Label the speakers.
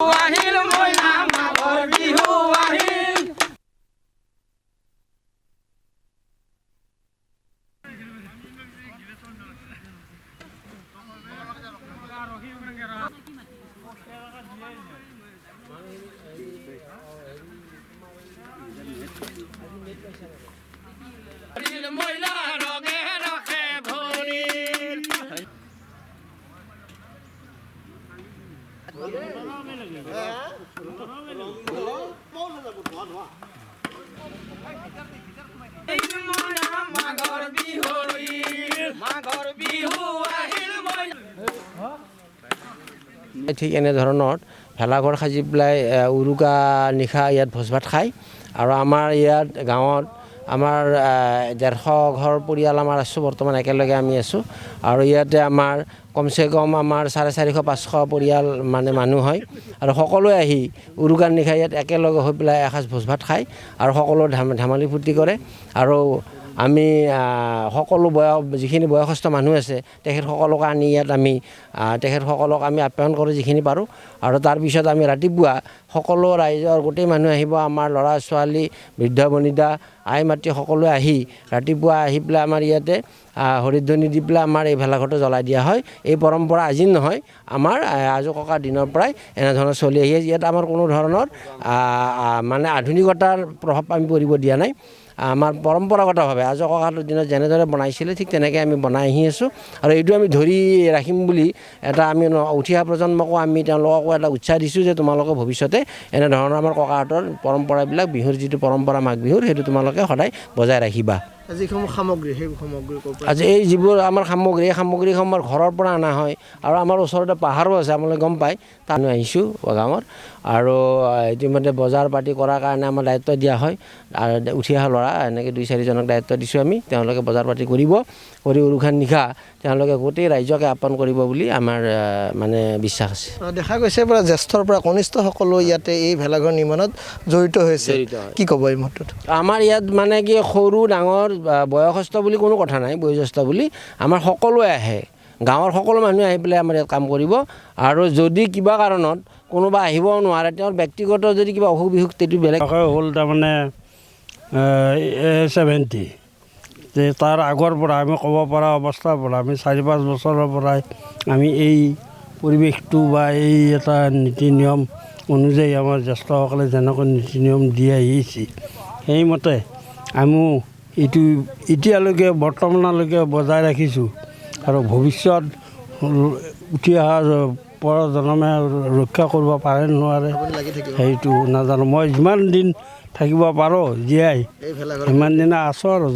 Speaker 1: আহিল মইনা মাঘৰ বিহু আহিল। মইনা ৰগে ৰগে ভৰিল। মাঘৰ বিহু আহিল মইনা।
Speaker 2: ঠিক এনেধৰণৰ ভেলাঘৰ সাজি পেলাই উৰুকা নিশা ইয়াত ভোজ ভাত খায়। আৰু আমাৰ ইয়াত গাঁৱত আমাৰ 150 ঘৰ পৰিয়াল আমাৰ আছোঁ, বৰ্তমান একেলগে আমি আছোঁ। আৰু ইয়াতে আমাৰ কমচে কম আমাৰ 450-500 পৰিয়াল মানে মানুহ হয়। আৰু সকলোৱে আহি উৰুকাৰ নিশা ইয়াত একেলগে হৈ পেলাই এসাঁজ ভোজ ভাত খায় আৰু সকলো ধেমালি ফূৰ্তি কৰে। আৰু আমি সকলো যিখিনি বয়সস্থ মানুহ আছে তেখেতসকলক আনি ইয়াত আমি তেখেতসকলক আমি আপ্যায়ন কৰোঁ যিখিনি পাৰোঁ। আৰু তাৰপিছত আমি ৰাতিপুৱা সকলো ৰাইজৰ গোটেই মানুহ আহিব, আমাৰ ল'ৰা ছোৱালী বৃদ্ধ বনিতা আই মাতৃ সকলোৱে আহি ৰাতিপুৱা আহি পেলাই আমাৰ ইয়াতে হৰিধ্বনি দি পেলাই আমাৰ এই ভেলাঘৰটো জ্বলাই দিয়া হয়। এই পৰম্পৰা আজি নহয়, আমাৰ আজো ককাৰ দিনৰ পৰাই এনেধৰণৰ চলি আহি আছে। ইয়াত আমাৰ কোনো ধৰণৰ মানে আধুনিকতাৰ প্ৰভাৱ আমি পৰিব দিয়া নাই। আমাৰ পৰম্পৰাগতভাৱে আজো ককাৰ দিনত যেনেদৰে বনাইছিলে ঠিক তেনেকৈ আমি বনাই আহি আছোঁ। আৰু এইটো আমি ধৰি ৰাখিম বুলি এটা আমি উঠি অহা প্ৰজন্মকো আমি তেওঁলোককো এটা উৎসাহ দিছোঁ যে তোমালোকে ভৱিষ্যতে এনেধৰণৰ আমাৰ ককাহঁতৰ পৰম্পৰাবিলাক, বিহুৰ যিটো পৰম্পৰা মাঘ বিহুৰ, সেইটো তোমালোকে সদায় বজাই ৰাখিবা।
Speaker 3: যিসমূহ সামগ্ৰী সেই সামগ্ৰী
Speaker 2: আজি এই যিবোৰ আমাৰ সামগ্ৰী, এই সামগ্ৰীসমূহ ঘৰৰ পৰা অনা হয়। আৰু আমাৰ ওচৰতে পাহাৰো আছে, আপোনালোকে গম পায়। তাত আহিছোঁ গাঁৱৰ। আৰু ইতিমধ্যে বজাৰ পাতি কৰাৰ কাৰণে আমাৰ দায়িত্ব দিয়া হয়। আৰু উঠি অহা ল'ৰা এনেকৈ 2-4জনক দায়িত্ব দিছোঁ আমি। তেওঁলোকে বজাৰ পাতি কৰিব, কৰি উৰুকাৰ নিশা তেওঁলোকে গোটেই ৰাইজকে আপ্যায়ন কৰিব বুলি আমাৰ মানে বিশ্বাস আছে।
Speaker 3: দেখা গৈছে পৰা জ্যেষ্ঠৰ পৰা কনিষ্ঠ সকলো ইয়াতে এই ভেলাঘৰ নিৰ্মাণত জড়িত হৈছে। কি ক'ব এই মুহূৰ্তত?
Speaker 2: আমাৰ ইয়াত মানে কি সৰু ডাঙৰ বয়সস্থ বুলি কোনো কথা নাই, বয়োজ্যেষ্ঠ বুলি আমাৰ সকলোৱে আহে। গাঁৱৰ সকলো মানুহে আহি পেলাই আমাৰ ইয়াত কাম কৰিব। আৰু যদি কিবা কাৰণত কোনোবা আহিব নোৱাৰে, তেওঁৰ ব্যক্তিগত যদি কিবা অসুখ বিসুখ, সেইটো বেলেগ
Speaker 4: হ'ল। তাৰমানে 70 তাৰ আগৰ পৰা আমি ক'ব পৰা অৱস্থাৰ পৰা আমি 4-5 বছৰৰ পৰাই আমি এই পৰিৱেশটো বা এই এটা নীতি নিয়ম অনুযায়ী আমাৰ জ্যেষ্ঠসকলে যেনেকৈ নীতি নিয়ম দি আহিছে সেইমতে আমিও এইটো এতিয়ালৈকে বৰ্তমানলৈকে বজাই ৰাখিছোঁ। আৰু ভৱিষ্যত উঠি অহা প্ৰজন্মে ৰক্ষা কৰিব পাৰে নোৱাৰে সেইটো নাজানো। মই যিমান দিন থাকিব পাৰোঁ জীয়াই সিমান দিনে আছোঁ আৰু।